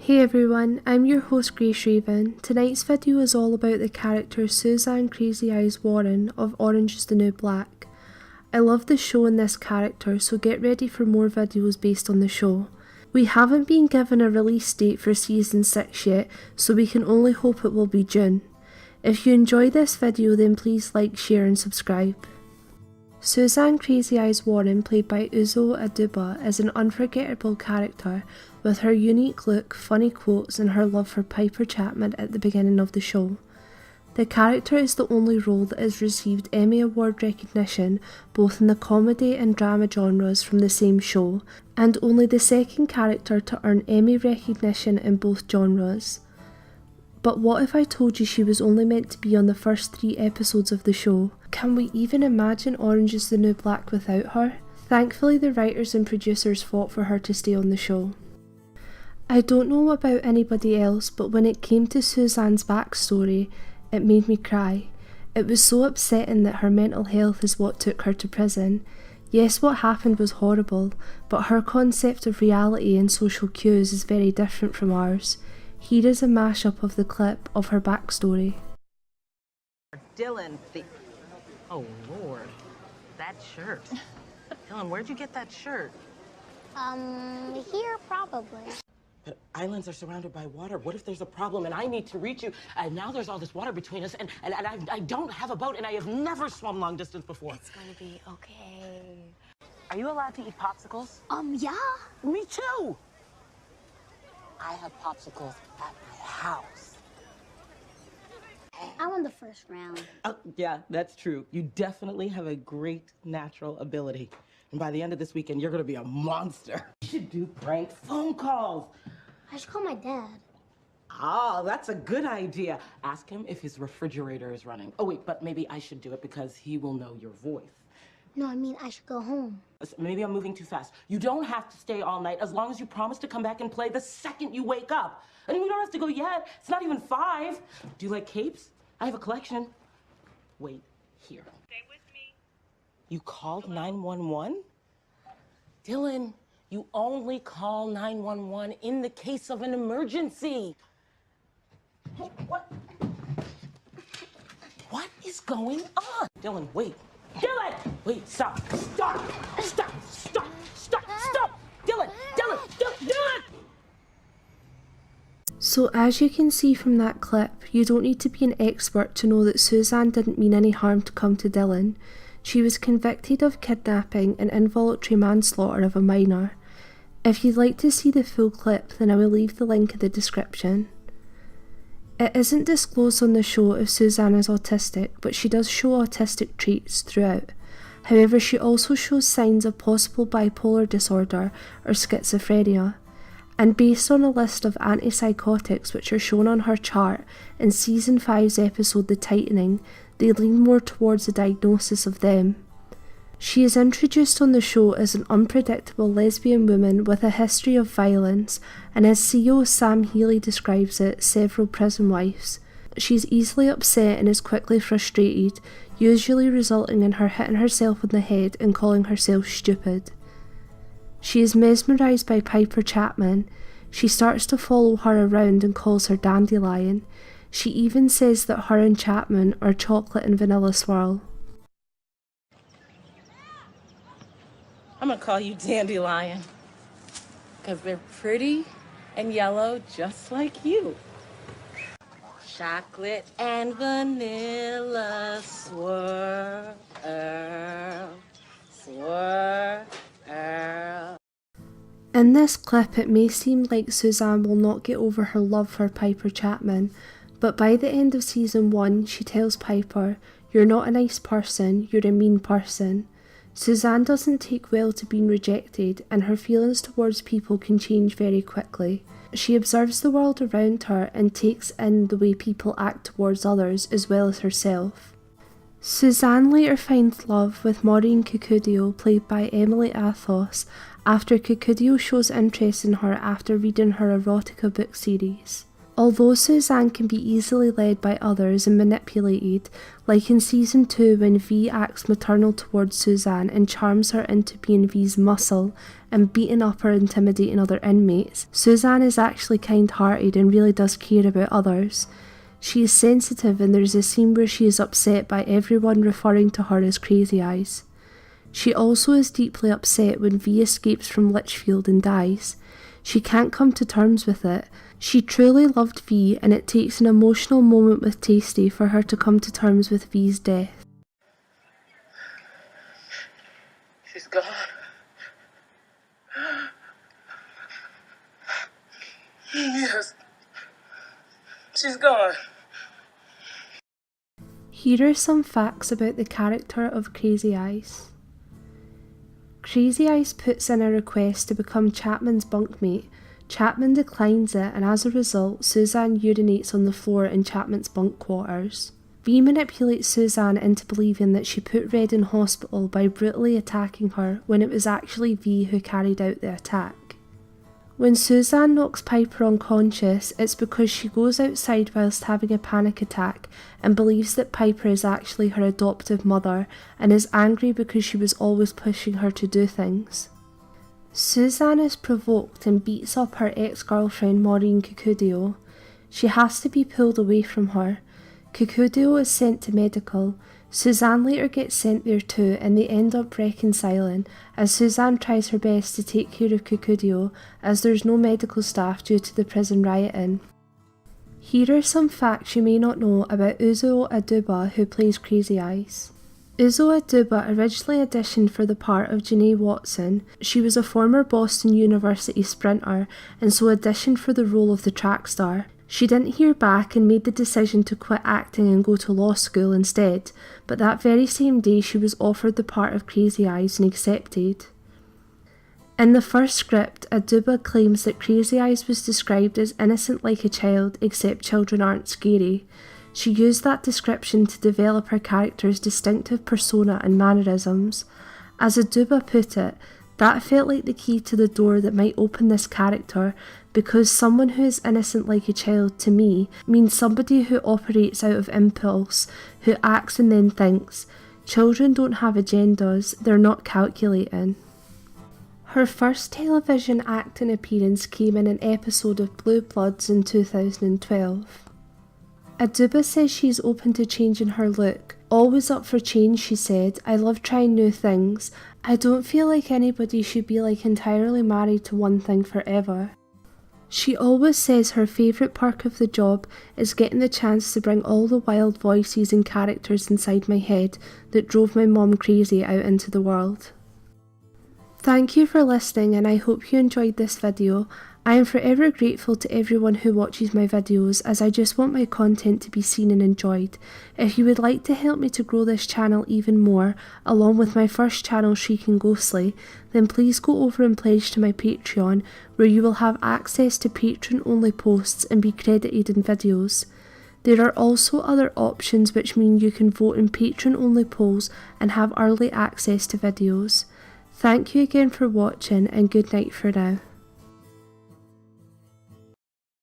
Hey everyone, I'm your host Grace Raven. Tonight's video is all about the character Suzanne Crazy Eyes Warren of Orange is the New Black. I love the show and this character, so get ready for more videos based on the show. We haven't been given a release date for season 6 yet, so we can only hope it will be June. If you enjoy this video then please like, share and subscribe. Suzanne Crazy Eyes Warren, played by Uzo Aduba, is an unforgettable character with her unique look, funny quotes and her love for Piper Chapman at the beginning of the show. The character is the only role that has received Emmy Award recognition both in the comedy and drama genres from the same show, and only the second character to earn Emmy recognition in both genres. But what if I told you she was only meant to be on the first 3 episodes of the show? Can we even imagine Orange is the New Black without her? Thankfully the writers and producers fought for her to stay on the show. I don't know about anybody else, but when it came to Suzanne's backstory, it made me cry. It was so upsetting that her mental health is what took her to prison. Yes, what happened was horrible, but her concept of reality and social cues is very different from ours. Here is a mashup of the clip of her backstory. Dylan, oh Lord, that shirt. Dylan, where'd you get that shirt? Here probably. But islands are surrounded by water. What if there's a problem and I need to reach you? And now there's all this water between us, and I don't have a boat, and I have never swum long distance before. It's gonna be okay. Are you allowed to eat popsicles? Yeah. Me too. I have popsicles at my house. I won the first round. Yeah, that's true. You definitely have a great natural ability. And by the end of this weekend, you're gonna be a monster. You should do prank phone calls. I should call my dad. Oh, that's a good idea. Ask him if his refrigerator is running. Oh, wait, but maybe I should do it because he will know your voice. No, I mean I should go home. Maybe I'm moving too fast. You don't have to stay all night as long as you promise to come back and play the second you wake up. I mean, we don't have to go yet. It's not even 5. Do you like capes? I have a collection. Wait, here. Stay with me. You called 911? Dylan, you only call 911 in the case of an emergency. Hey, what? What is going on? Dylan, wait. Dylan! Wait, stop. Stop! Stop! Stop! Stop! Stop! Dylan! Dylan! Dylan! So as you can see from that clip, you don't need to be an expert to know that Suzanne didn't mean any harm to come to Dylan. She was convicted of kidnapping and involuntary manslaughter of a minor. If you'd like to see the full clip, then I will leave the link in the description. It isn't disclosed on the show if Suzanne is autistic, but she does show autistic traits throughout. However, she also shows signs of possible bipolar disorder or schizophrenia. And based on a list of antipsychotics which are shown on her chart in season 5's episode The Tightening, they lean more towards the diagnosis of them. She is introduced on the show as an unpredictable lesbian woman with a history of violence, and as CEO Sam Healey describes it, several prison wives. She is easily upset and is quickly frustrated, usually resulting in her hitting herself on the head and calling herself stupid. She is mesmerised by Piper Chapman. She starts to follow her around and calls her Dandelion. She even says that her and Chapman are chocolate and vanilla swirl. I'm gonna call you Dandelion. Because they're pretty and yellow just like you. Chocolate and vanilla swirl, swirl. In this clip, it may seem like Suzanne will not get over her love for Piper Chapman, but by the end of season 1, she tells Piper, "You're not a nice person, you're a mean person." Suzanne doesn't take well to being rejected, and her feelings towards people can change very quickly. She observes the world around her and takes in the way people act towards others as well as herself. Suzanne later finds love with Maureen Cucudio, played by Emily Athos, after Cucudio shows interest in her after reading her erotica book series. Although Suzanne can be easily led by others and manipulated, like in season 2 when V acts maternal towards Suzanne and charms her into being V's muscle and beating up or intimidating other inmates, Suzanne is actually kind-hearted and really does care about others. She is sensitive, and there's a scene where she is upset by everyone referring to her as Crazy Eyes. She also is deeply upset when V escapes from Litchfield and dies. She can't come to terms with it. She truly loved V, and it takes an emotional moment with Tasty for her to come to terms with V's death. She's gone. Yes. She's gone. Here are some facts about the character of Crazy Eyes. Crazy Eyes puts in a request to become Chapman's bunkmate. Chapman declines it, and as a result, Suzanne urinates on the floor in Chapman's bunk quarters. V manipulates Suzanne into believing that she put Red in hospital by brutally attacking her when it was actually V who carried out the attack. When Suzanne knocks Piper unconscious, it's because she goes outside whilst having a panic attack and believes that Piper is actually her adoptive mother and is angry because she was always pushing her to do things. Suzanne is provoked and beats up her ex-girlfriend Maureen Cucudio. She has to be pulled away from her. Cucudio is sent to medical. Suzanne later gets sent there too, and they end up reconciling as Suzanne tries her best to take care of Cucudio as there's no medical staff due to the prison rioting. Here are some facts you may not know about Uzo Aduba, who plays Crazy Eyes. Uzo Aduba originally auditioned for the part of Janae Watson. She was a former Boston University sprinter and so auditioned for the role of the track star. She didn't hear back and made the decision to quit acting and go to law school instead, but that very same day she was offered the part of Crazy Eyes and accepted. In the first script, Aduba claims that Crazy Eyes was described as innocent like a child, except children aren't scary. She used that description to develop her character's distinctive persona and mannerisms. As Aduba put it, that felt like the key to the door that might open this character, because someone who is innocent like a child to me means somebody who operates out of impulse, who acts and then thinks. Children don't have agendas, they're not calculating. Her first television acting appearance came in an episode of Blue Bloods in 2012. Aduba says she's open to changing her look. Always up for change, she said. I love trying new things. I don't feel like anybody should be entirely married to one thing forever. She always says her favourite perk of the job is getting the chance to bring all the wild voices and characters inside my head that drove my mom crazy out into the world. Thank you for listening, and I hope you enjoyed this video. I am forever grateful to everyone who watches my videos, as I just want my content to be seen and enjoyed. If you would like to help me to grow this channel even more, along with my first channel Shrieking Ghostly, then please go over and pledge to my Patreon, where you will have access to patron only posts and be credited in videos. There are also other options, which mean you can vote in patron only polls and have early access to videos. Thank you again for watching, and good night for now.